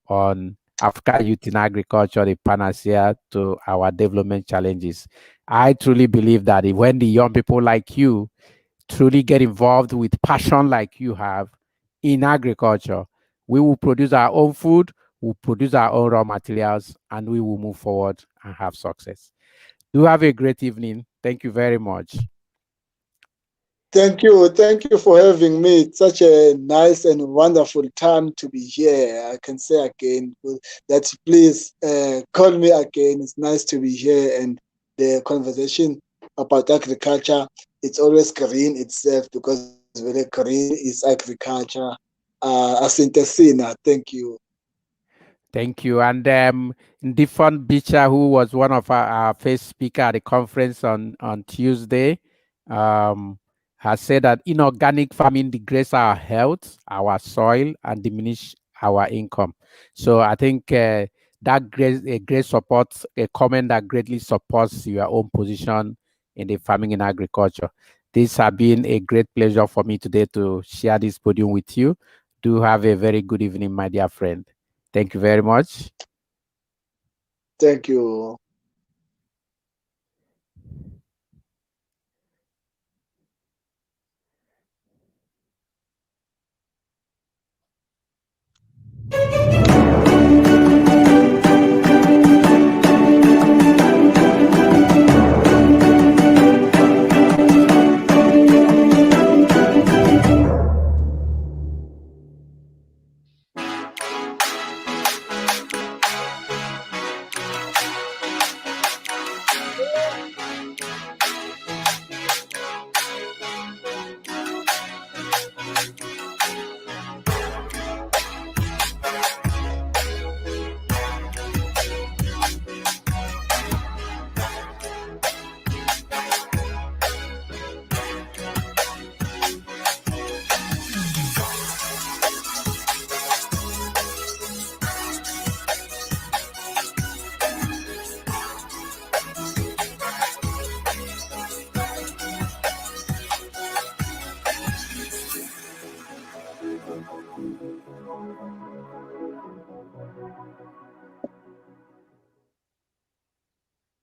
on Africa Youth in Agriculture, the panacea to our development challenges. I truly believe that when the young people like you truly get involved with passion like you have in agriculture, we will produce our own food, we'll produce our own raw materials, and we will move forward and have success. Do have a great evening. Thank you very much. Thank you. Thank you for having me. It's such a nice and wonderful time to be here. I can say again that please call me again. It's nice to be here, and the conversation about agriculture, it's always green itself because very green is agriculture. Asante Sina. Thank you. Thank you. And Diffon Beecher, who was one of our first speaker at the conference on Tuesday, um, has said that inorganic farming degrades our health, our soil, and diminish our income. So I think that a great support, a comment that greatly supports your own position in the farming and agriculture. This has been a great pleasure for me today to share this podium with you. Do have a very good evening, my dear friend. Thank you very much. Thank you.